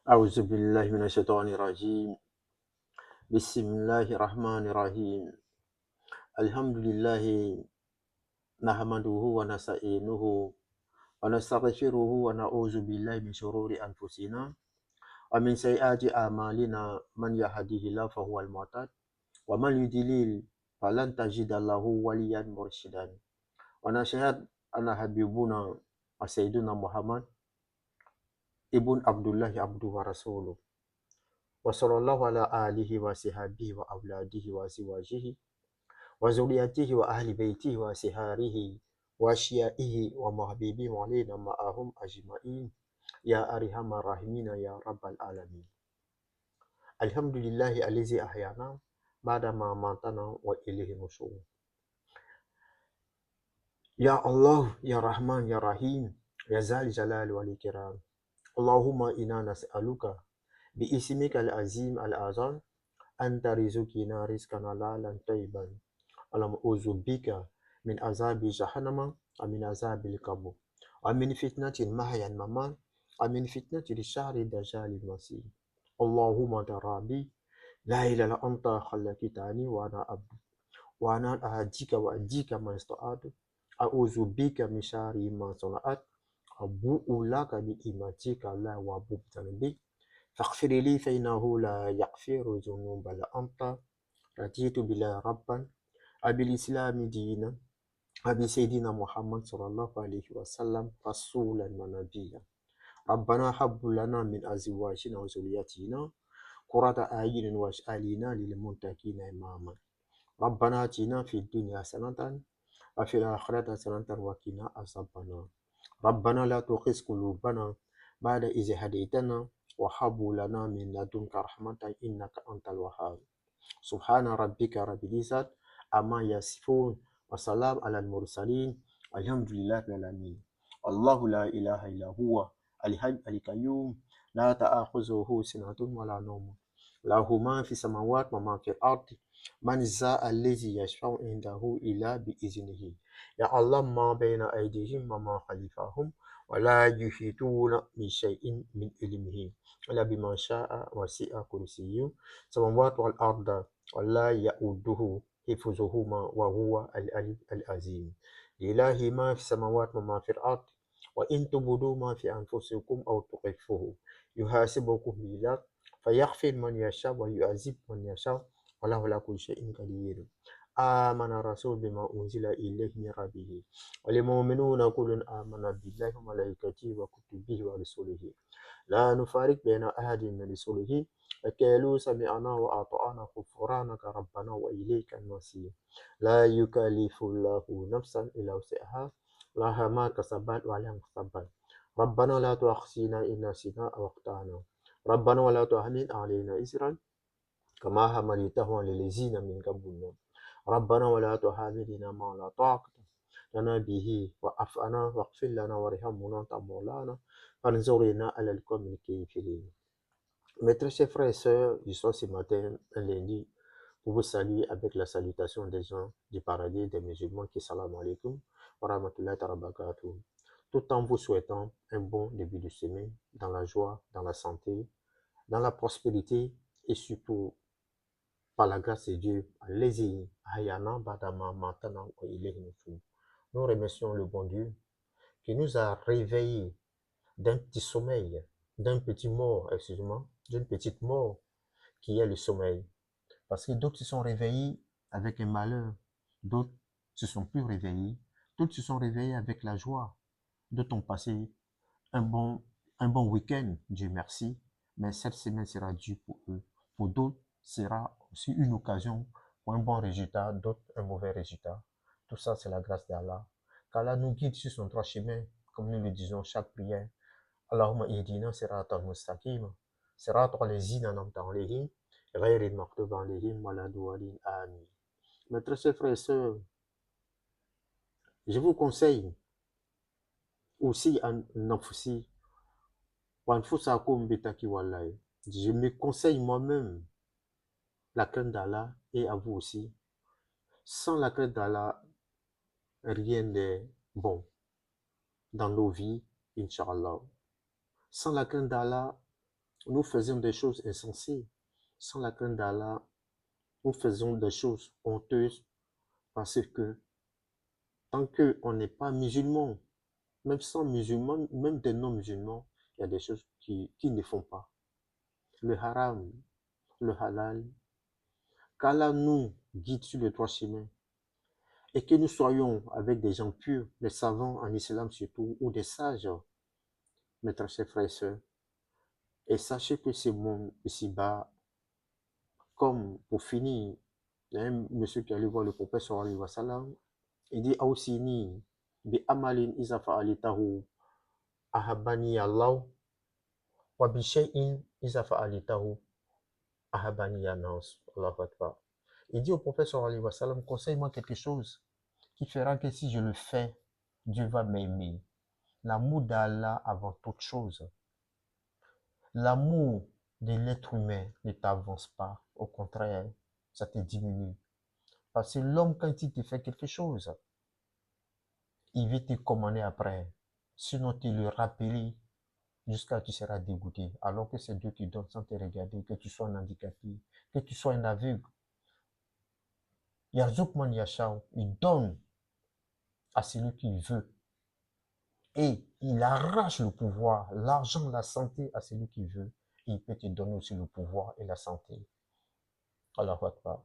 أعوذ بالله من الشيطان الرجيم. بسم الله الرحمن الرحيم. الحمد لله نحمده ونستعينه ونستغفره ونعوذ بالله من شرور أنفسنا ومن سيئات أعمالنا. من يهده الله فهو المعتد ومن يضلل فلن تجد له وليا مرشدا. ونشهد أن حبيبنا وسيدنا محمد ابن عبد الله عبده ورسوله وصلى الله على آله وصحبه وأولاده وأزواجه وذريته وأهل بيته وأصحابه وأشيائه ومحبيبه علينا معهم أجمعين يا أرحم الراحمين يا رب العالمين. الحمد لله الذي أحيانا بعدما ماتنا وإليه النشور. يا الله يا رحمن يا رحيم يا ذا الجلال والإكرام. اللهم إنا نسألك باسمك العظيم الأعظم أن ترزقنا رزقا حلالا طيبا. اللهم أعوذ بك من عذاب جهنم ومن عذاب القبر ومن فتنة المحيا والممات ومن فتنة الشر الدجال المسيح. اللهم أنت ربي لا إله إلا أنت خلقتني وأنا عبدك وأنا أهديك وأهديك ما استطعت. أعوذ بك من شر ما صنعت. أبوء لك بنعمتك لا وأبوء بذنبي فاغفر لي فإنه لا يغفر الذنوب إلا أنت. رضيت بالله ربا وبالإسلام دينا وبسيدنا محمد صلى الله عليه وسلم رسولا ونبيا. ربنا هب لنا من أزواجنا وذرياتنا قرة أعين واجعلنا للمتقين إماما. ربنا آتنا في الدنيا حسنة وفي الآخرة حسنة وقنا عذاب النار. ربنا لا تؤاخذ قلوبنا بعد إذ هديتنا وهب لنا من لدنك رحمة إنك أنت الوهاب. سبحان ربك رب العزة عما يصفون وسلام على المرسلين والحمد لله رب العالمين. الله لا إله إلا هو الحي القيوم لا تأخذه سنة ولا نوم له ما في السماوات وما في الأرض. من ذا الذي يشفع عنده إلا بإذنه. يا الله ما بين أيديهم وما خلفهم ولا يحيطون بشيء من علمه إلا بما شاء. وسع كرسيه السماوات والأرض ولا يؤوده حفظهما وهو العلي العظيم. لله ما في السماوات وما في الأرض. وإن تبدوا ما في أنفسكم أو تخفوه يحاسبكم بالله فيغفر من يشاء ويعذب من يشاء وله على كل شيء قدير. آمن الرسول بما أنزل إليه من ربه والمؤمنون كل آمن بالله وملائكته وكتبه ورسله لا نفارق بين أحد من رسله وقالوا سمعنا وأطعنا غفرانك ربنا وإليك المصير. لا يكلف الله نفسا إلا وسعها لها ما كسبت وعليها ما اكتسبت. ربنا لا تؤاخذنا إن نسينا أو أخطأنا. ربنا ولا تحمل علينا إصرا كما حملته على الذين من قبلنا. ربنا ولا تحملنا ما لا طاقة لنا به واعف عنا واغفر لنا وارحمنا أنت مولانا فانصرنا على القوم الكافرين. Mes très chers frères et sœurs, je suis ce matin, un lundi, pour vous saluer avec la salutation des gens du paradis des musulmans qui salam alaikum wa rahmatullahi wa barakatuh. Tout en vous souhaitant un bon début de semaine, dans la joie, dans la santé, dans la prospérité et surtout, par la grâce de Dieu, allez-y, ayana badama matana wa ilayhi nushur. Nous remercions le bon Dieu qui nous a réveillés d'un petit sommeil, d'un petit mort, excusez-moi, d'une petite mort qui est le sommeil. Parce que d'autres se sont réveillés avec un malheur, d'autres se sont plus réveillés, d'autres se sont réveillés avec la joie, d'autres ont passé un bon, un bon week-end, Dieu merci, mais cette semaine sera due pour eux. Pour d'autres, sera aussi une occasion pour un bon résultat, d'autres un mauvais résultat. Tout ça, c'est la grâce d'Allah. Qu'Allah nous guide sur son droit chemin, comme nous le disons chaque prière. Allahumma ihdina siratal mustaqim, siratal ladzina an'amta alayhim, ghayril maghdubi alayhim waladdallin. Amin. Mes très chers frères et sœurs, je vous conseille aussi en Nafsi, je me conseille moi-même la crainte d'Allah et à vous aussi. Sans la crainte d'Allah, rien n'est bon dans nos vies, Inch'Allah. Sans la crainte d'Allah, Nous faisons des choses insensées. Sans la crainte d'Allah, nous faisons des choses honteuses parce que tant qu'on n'est pas musulman, même sans musulmans, même des non-musulmans, il y a des choses qui ne font pas. Le haram, le halal, qu'Allah nous guide sur le droit chemin et que nous soyons avec des gens purs, des savants en islam surtout, ou des sages, mes très chers frères et sœurs. Et sachez que ce monde ici-bas, comme pour finir, il y a un monsieur qui allait voir le prophète sallallahu alayhi wa sallam, il dit Awsini bi amalin iza fa'alitahu ahabani Allah wa bi shay'in iza fa'alitahu ahabani nas. Allahu Akbar. Il dit au prophète sallallahu alayhi wa sallam, conseille-moi quelque chose qui fera que si je le fais, Dieu va m'aimer. L'amour d'Allah avant toute chose. L'amour de l'être humain ne t'avance pas. Au contraire, ça te diminue. Parce que l'homme, quand il te fait quelque chose, il veut te commander après. Sinon, tu le rappelles jusqu'à ce que tu seras dégoûté. Alors que c'est Dieu qui donne sans te regarder, que tu sois un handicapé, que tu sois un aveugle. Yarzouk man yashao, il donne à celui qu'il veut. Et il arrache le pouvoir, l'argent, la santé à celui qui veut. Et il peut te donner aussi le pouvoir et la santé. Allahu Akbar.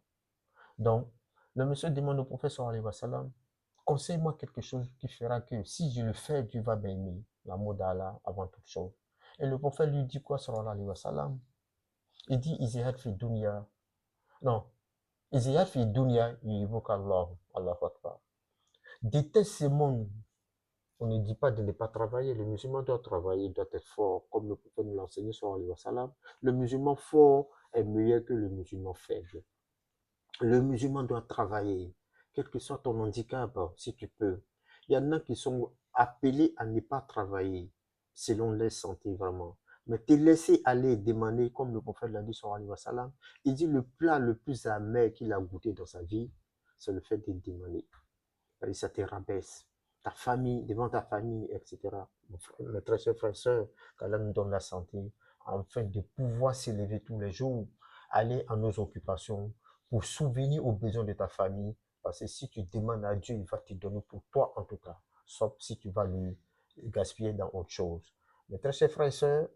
Donc, le monsieur demande au prophète sallallahu alayhi wa sallam, conseille-moi quelque chose qui fera que si je le fais, Dieu va m'aimer. L'amour d'Allah avant toute chose. Et le prophète lui dit quoi, sallallahu alayhi wa sallam? Il dit, Izihad fi dunya. Non, Izihad fi dunya, yuhibuka Allah. Allahu Akbar. Déteste ce monde. On ne dit pas de ne pas travailler. Le musulman doit travailler, doit être fort, comme le prophète nous l'a enseigné, sallallahu alayhi wa sallam. Le musulman fort est meilleur que le musulman faible. Le musulman doit travailler, quel que soit ton handicap, si tu peux. Il y en a qui sont appelés à ne pas travailler, selon leur santé vraiment. Mais te laisser aller demander, comme le prophète l'a dit sur alayhi wa sallam, il dit le plat le plus amer qu'il a goûté dans sa vie, c'est le fait de demander. Ça te rabaisse. Ta famille, devant ta famille, etc. Mes très chers frères et sœurs, qu'Allah nous donne la santé, afin de pouvoir s'élever tous les jours, aller à nos occupations, pour souvenir aux besoins de ta famille, parce que si tu demandes à Dieu, il va te donner pour toi en tout cas, sauf si tu vas le gaspiller dans autre chose. Mes très chers frères et sœurs,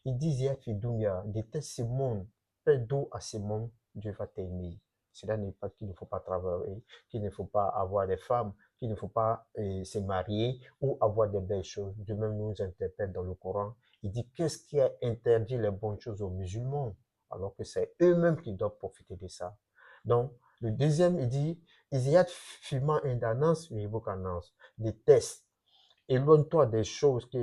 ils disent, Dunya, déteste ce monde, paie d'eau à ce monde, Dieu va t'aimer. Cela n'est pas qu'il ne faut pas travailler, qu'il ne faut pas avoir des femmes, qu'il ne faut pas se marier ou avoir des belles choses. Dieu même nous interpelle dans le Coran. Il dit, qu'est-ce qui a interdit les bonnes choses aux musulmans? Alors que c'est eux-mêmes qui doivent profiter de ça. Donc, le deuxième, il dit, Isiat fima indanas, des tests. Éloigne-toi des choses que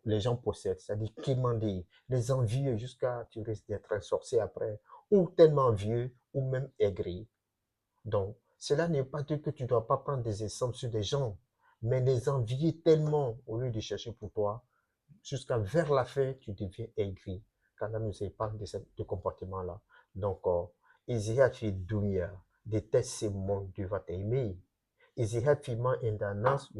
les gens possèdent, c'est-à-dire quémander, les envieux jusqu'à tu risques d'être un sorcier après, ou tellement vieux, ou même aigri. Donc, cela n'est pas dire que tu ne dois pas prendre des exemples sur des gens, mais les envier tellement au lieu de chercher pour toi, jusqu'à vers la fin, tu deviens aigri. Car là, nous épargne de comportement-là. Donc, Isihat fi dunya, déteste ces mondes, Dieu va t'aimer. Isihat fi ma indanas,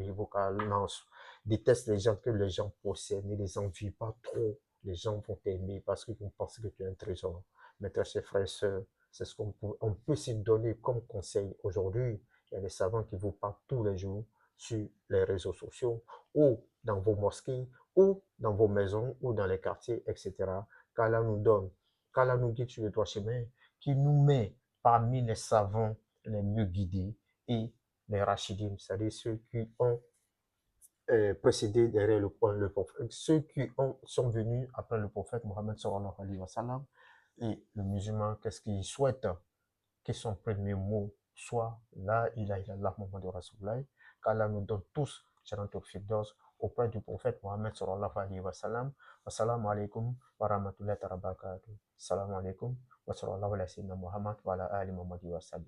déteste les gens que les gens possèdent, ne les envie pas trop. Les gens vont t'aimer parce qu'ils vont penser que tu es un trésor. Mes très chers frères et sœurs, c'est ce on peut se donner comme conseil aujourd'hui. Il y a des savants qui vous parlent tous les jours sur les réseaux sociaux ou dans vos mosquées ou dans vos maisons ou dans les quartiers, etc. Qu'Allah nous donne, qu'Allah nous guide sur le droit chemin, qui nous met parmi les savants les mieux guidés et les rachidim, c'est-à-dire ceux qui ont précédé derrière le prophète, ceux qui sont venus après le prophète Mohammed sallallahu alayhi wa sallam. Et le musulman, qu'est-ce qu'il souhaite? Que son premier mot soit La ilaha illallah Muhammadu Rasulullah, qu'Allah nous donne tous Jannat Firdaus auprès du prophète Mohammed sallallahu alayhi wa sallam. Assalamu alaikum wa rahmatullahi wa barakatuh. Assalamu alaikum wa sallallahu alayhi wa sallam Muhammad wa ala ali Muhammadi wa sallam.